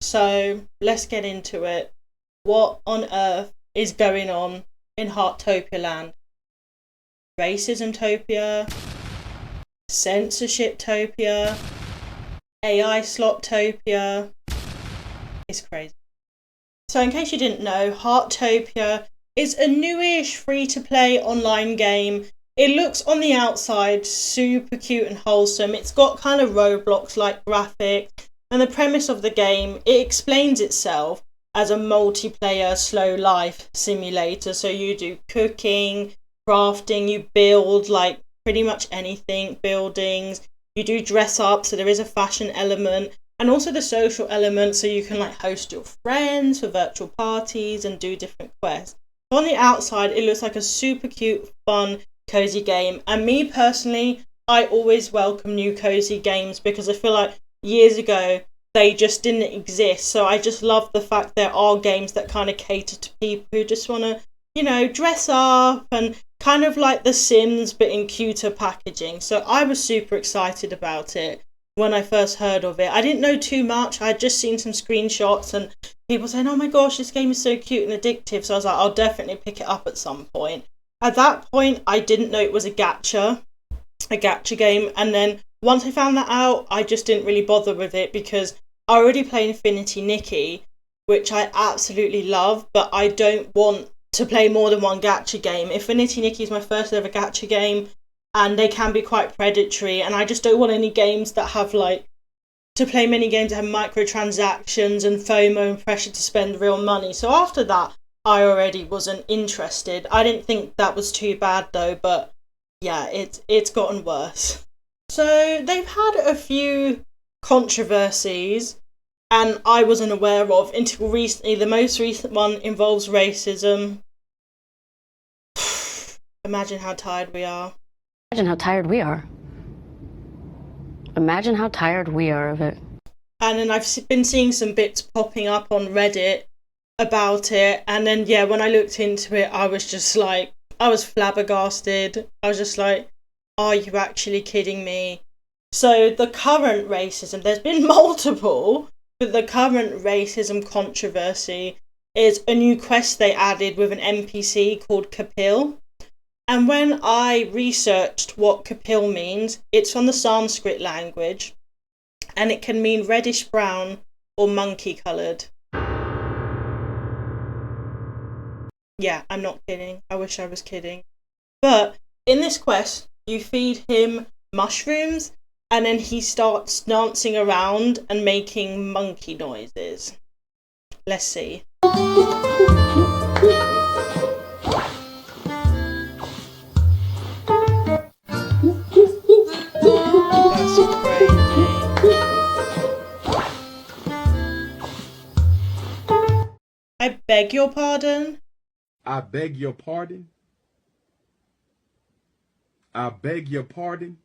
So let's get into it. What on earth is going on in Heartopia land? Racism-topia, censorship-topia, AI slop-topia. It's crazy. So in case you didn't know, Heartopia is a newish free-to-play online game. It looks on the outside super cute and wholesome. It's got kind of Roblox-like graphics. And the premise of the game, it explains itself as a multiplayer slow life simulator. So you do cooking, crafting, you build like pretty much anything, buildings, you do dress up, so there is a fashion element, and also the social element, so you can like host your friends for virtual parties and do different quests. On the outside, it looks like a super cute, fun, cozy game, and me personally, I always welcome new cozy games because I feel like years ago they just didn't exist. So I just love the fact there are games that kind of cater to people who just want to, you know, dress up and kind of like The Sims but in cuter packaging. So I was super excited about it when I first heard of it. I didn't know too much. I had just seen some screenshots and people saying, oh my gosh, this game is so cute and addictive. So I was like, I'll definitely pick it up at some point. At that point, I didn't know it was a gacha game. And then once I found that out, I just didn't really bother with it because I already play Infinity Nikki, which I absolutely love, but I don't want to play more than one gacha game. Infinity Nikki is my first ever gacha game, and they can be quite predatory, and I just don't want any games that have like to play many games that have microtransactions and FOMO and pressure to spend real money. So after that, I already wasn't interested. I didn't think that was too bad though, but yeah, it's gotten worse. So they've had a few controversies, and I wasn't aware of until recently. The most recent one involves racism. Imagine how tired we are. Imagine how tired we are. Imagine how tired we are of it. And then I've been seeing some bits popping up on Reddit about it, and then yeah, when I looked into it, I was just like, I was flabbergasted. I was just like, are you actually kidding me? So the current racism, there's been multiple, but the current racism controversy is a new quest they added with an NPC called Kapil. And when I researched what Kapil means, it's from the Sanskrit language, and it can mean reddish brown or monkey coloured. Yeah, I'm not kidding. I wish I was kidding. But in this quest, you feed him mushrooms, and then he starts dancing around and making monkey noises. Let's see. That's crazy. I beg your pardon? I beg your pardon? I beg your pardon?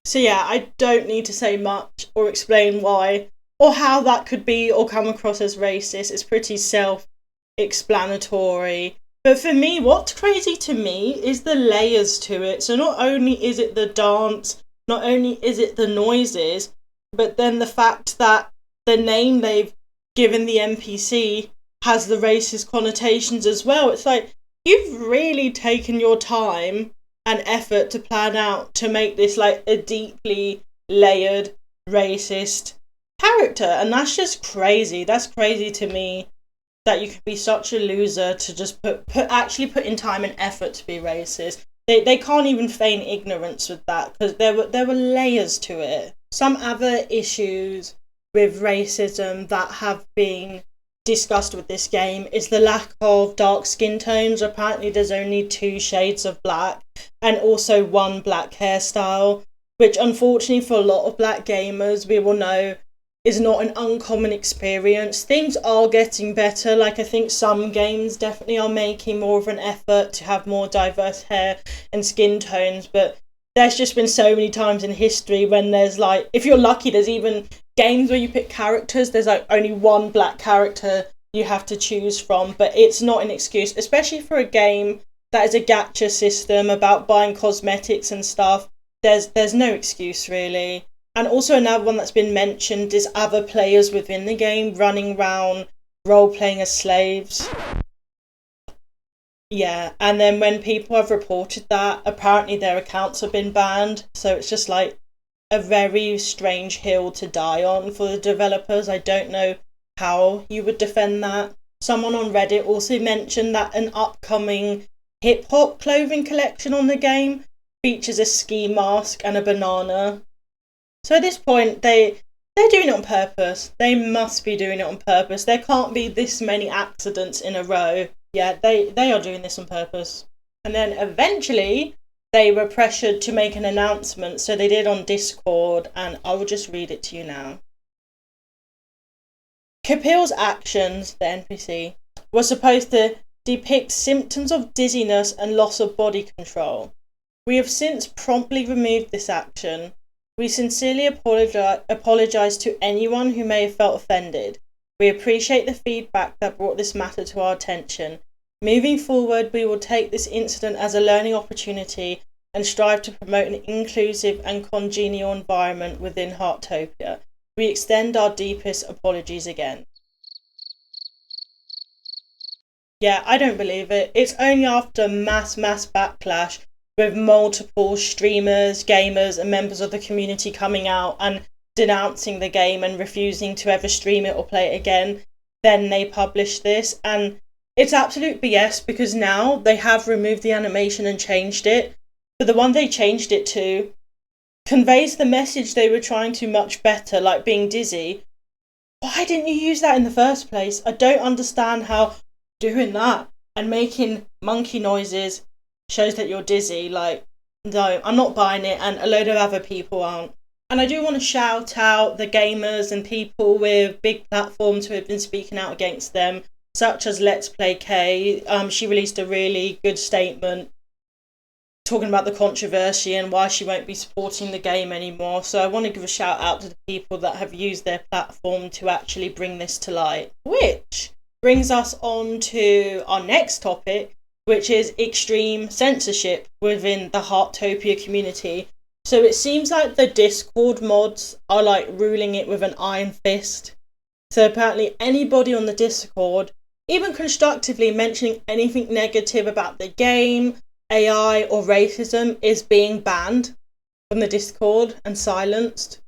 So yeah, I don't need to say much or explain why or how that could be or come across as racist. It's pretty self-explanatory. But for me, what's crazy to me is the layers to it. So not only is it the dance, not only is it the noises, but then the fact that the name they've given the NPC has the racist connotations as well. It's like, you've really taken your time and effort to plan out to make this like a deeply layered racist character, and that's just crazy. That's crazy to me that you could be such a loser to just put in time and effort to be racist. They can't even feign ignorance with that because there were layers to it. Some other issues with racism that have been discussed with this game is the lack of dark skin tones. Apparently there's only 2 shades of black and also 1 black hairstyle, which unfortunately for a lot of black gamers we will know is not an uncommon experience. Things are getting better. Like I think some games definitely are making more of an effort to have more diverse hair and skin tones, but there's just been so many times in history when there's like, if you're lucky, there's even games where you pick characters, there's like only 1 black character you have to choose from, but it's not an excuse, especially for a game that is a gacha system about buying cosmetics and stuff. There's no excuse really. And also another one that's been mentioned is other players within the game running around role-playing as slaves. Yeah, and then when people have reported that, apparently their accounts have been banned. So it's just like a very strange hill to die on for the developers. I don't know how you would defend that. Someone on Reddit also mentioned that an upcoming hip-hop clothing collection on the game features a ski mask and a banana. So at this point, they're doing it on purpose. They must be doing it on purpose. There can't be this many accidents in a row. Yeah, they are doing this on purpose. And then eventually, they were pressured to make an announcement. So they did on Discord, and I will just read it to you now. Kapil's actions, the NPC, were supposed to depict symptoms of dizziness and loss of body control. We have since promptly removed this action. We sincerely apologise to anyone who may have felt offended. We appreciate the feedback that brought this matter to our attention. Moving forward, we will take this incident as a learning opportunity and strive to promote an inclusive and congenial environment within Heartopia. We extend our deepest apologies again. Yeah, I don't believe it. It's only after mass backlash with multiple streamers, gamers, and members of the community coming out and denouncing the game and refusing to ever stream it or play it again, then they published this. And it's absolute BS because now they have removed the animation and changed it. But the one they changed it to conveys the message they were trying to much better, like being dizzy. Why didn't you use that in the first place? I don't understand how doing that and making monkey noises shows that you're dizzy. Like, no, I'm not buying it, and a load of other people aren't. And I do want to shout out the gamers and people with big platforms who have been speaking out against them, such as Let's Play K. She released a really good statement talking about the controversy and why she won't be supporting the game anymore. So I want to give a shout out to the people that have used their platform to actually bring this to light. Which brings us on to our next topic, which is extreme censorship within the Heartopia community. So it seems like the Discord mods are like ruling it with an iron fist. So apparently anybody on the Discord, even constructively mentioning anything negative about the game, AI or racism, is being banned from the Discord and silenced,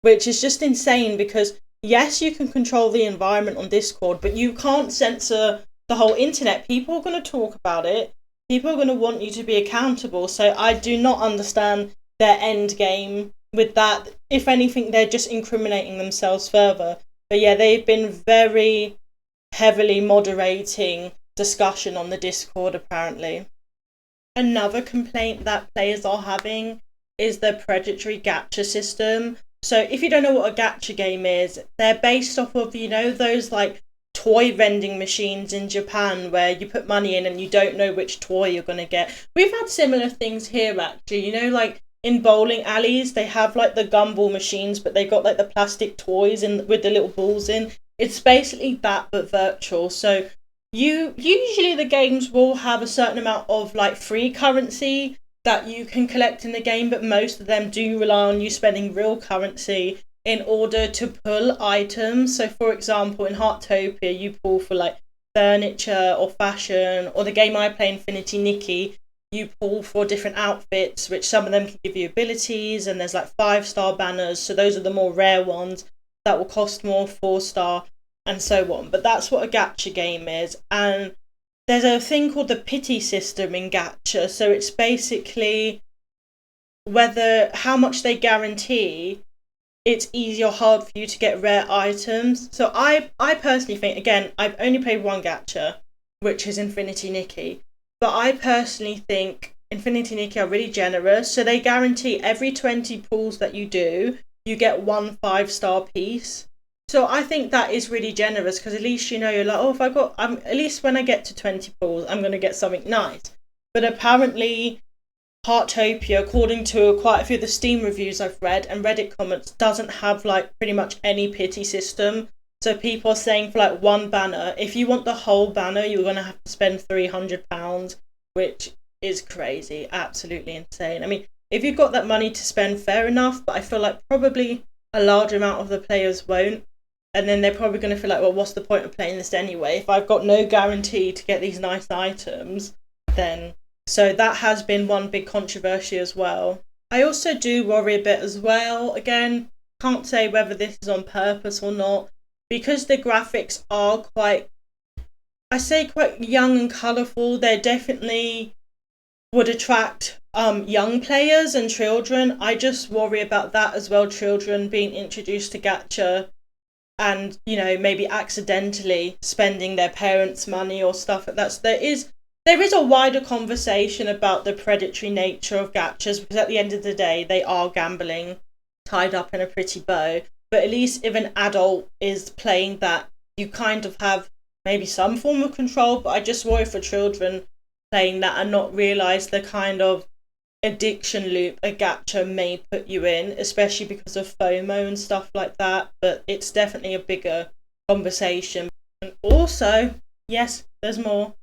which is just insane because yes, you can control the environment on Discord, but you can't censor the whole internet. People are going to talk about it. People are going to want you to be accountable. So I do not understand their end game with that. If anything, they're just incriminating themselves further. But yeah, they've been very heavily moderating discussion on the Discord apparently. Another complaint that players are having is the predatory gacha system. So if you don't know what a gacha game is, they're based off of, you know, those like toy vending machines in Japan where you put money in and you don't know which toy you're going to get. We've had similar things here actually, you know, like in bowling alleys, they have like the gumball machines, but they got like the plastic toys in with the little balls in. It's basically that, but virtual. So usually the games will have a certain amount of like free currency that you can collect in the game, but most of them do rely on you spending real currency in order to pull items. So for example, in Heartopia, you pull for like furniture or fashion, or the game I play, Infinity Nikki, you pull for different outfits, which some of them can give you abilities, and there's like 5-star banners. So those are the more rare ones that will cost more, 4-star, and so on. But that's what a gacha game is. And there's a thing called the pity system in gacha. So it's basically how much they guarantee it's easy or hard for you to get rare items. So I personally think, again, I've only played one gacha, which is Infinity Nikki. But I personally think Infinity Nikki are really generous. So they guarantee every 20 pulls that you do, you get 1 5-star piece. So I think that is really generous because at least, you know, you're like, oh, if I got, at least when I get to 20 pulls, I'm going to get something nice. But apparently Heartopia, according to quite a few of the Steam reviews I've read and Reddit comments, doesn't have like pretty much any pity system. So people are saying for like one banner, if you want the whole banner, you're going to have to spend £300, which is crazy, absolutely insane. I mean, if you've got that money to spend, fair enough, but I feel like probably a large amount of the players won't. And then they're probably going to feel like, well, what's the point of playing this anyway? If I've got no guarantee to get these nice items, then... So that has been one big controversy as well. I also do worry a bit as well. Again, can't say whether this is on purpose or not, because the graphics are quite young and colourful. They definitely would attract young players and children. I just worry about that as well, children being introduced to gacha and, you know, maybe accidentally spending their parents' money or stuff like that. So there is a wider conversation about the predatory nature of gachas, because at the end of the day, they are gambling tied up in a pretty bow. But at least if an adult is playing that, you kind of have maybe some form of control. But I just worry for children playing that and not realise the kind of addiction loop a gacha may put you in, especially because of FOMO and stuff like that. But it's definitely a bigger conversation. And also, yes, there's more.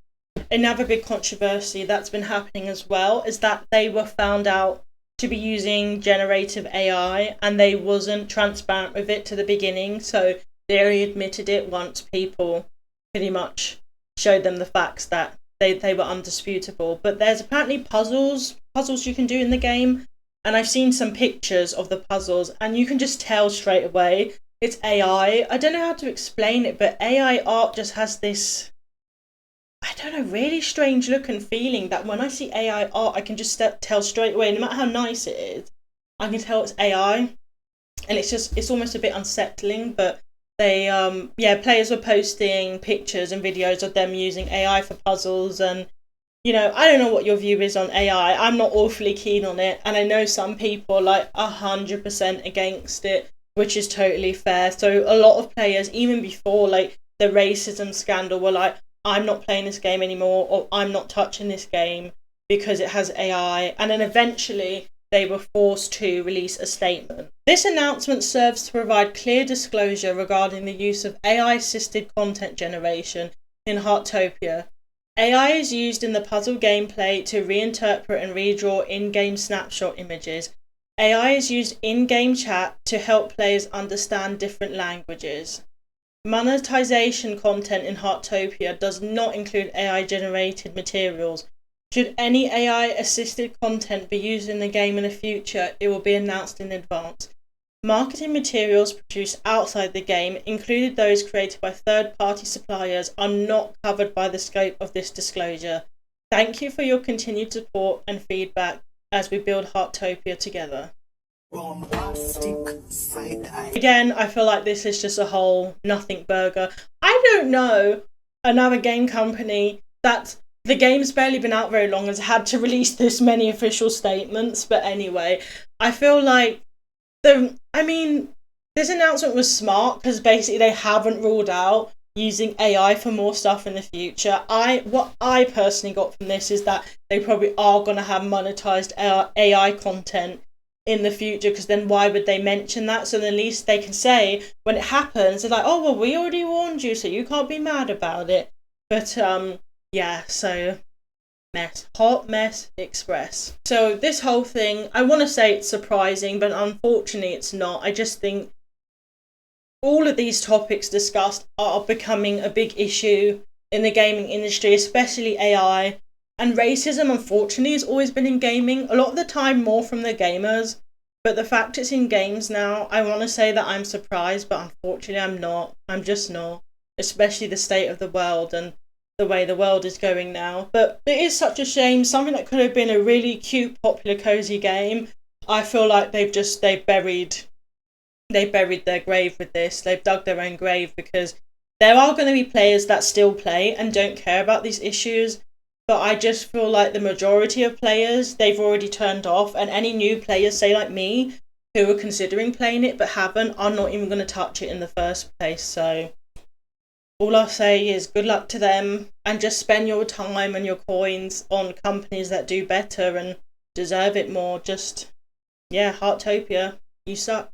Another big controversy that's been happening as well is that they were found out to be using generative AI, and they wasn't transparent with it to the beginning, so they only admitted it once people pretty much showed them the facts that they were undisputable. But there's apparently puzzles you can do in the game, and I've seen some pictures of the puzzles, and you can just tell straight away it's AI. I don't know how to explain it, but AI art just has this, I don't know, really strange look and feeling that when I see AI art, I can just tell straight away, no matter how nice it is, I can tell it's AI. And it's almost a bit unsettling. But they, players were posting pictures and videos of them using AI for puzzles. And, you know, I don't know what your view is on AI. I'm not awfully keen on it. And I know some people are like 100% against it, which is totally fair. So a lot of players, even before like the racism scandal, were like, I'm not playing this game anymore, or I'm not touching this game because it has AI. And then eventually they were forced to release a statement. This announcement serves to provide clear disclosure regarding the use of AI-assisted content generation in Heartopia. AI is used in the puzzle gameplay to reinterpret and redraw in-game snapshot images. AI is used in-game chat to help players understand different languages. Monetization content in Heartopia does not include AI-generated materials. Should any AI-assisted content be used in the game in the future, it will be announced in advance. Marketing materials produced outside the game, including those created by third-party suppliers, are not covered by the scope of this disclosure. Thank you for your continued support and feedback as we build Heartopia together. Again, I feel like this is just a whole nothing burger. I don't know another game company that the game's barely been out very long has had to release this many official statements. But anyway, I feel like this announcement was smart because basically they haven't ruled out using AI for more stuff in the future. What I personally got from this is that they probably are going to have monetized AI content in the future, because then why would they mention that? So then at least they can say when it happens, they're like, oh well, we already warned you, so you can't be mad about it. But so hot mess express. So this whole thing, I want to say it's surprising, but unfortunately it's not. I just think all of these topics discussed are becoming a big issue in the gaming industry, especially AI. And racism, unfortunately, has always been in gaming, a lot of the time more from the gamers. But the fact it's in games now, I want to say that I'm surprised, but unfortunately I'm not. I'm just not. Especially the state of the world and the way the world is going now. But it is such a shame. Something that could have been a really cute, popular, cozy game, I feel like they buried their grave with this. They've dug their own grave, because there are going to be players that still play and don't care about these issues. But I just feel like the majority of players, they've already turned off. And any new players, say like me, who are considering playing it but haven't, are not even going to touch it in the first place. So all I'll say is good luck to them, and just spend your time and your coins on companies that do better and deserve it more. Heartopia, you suck.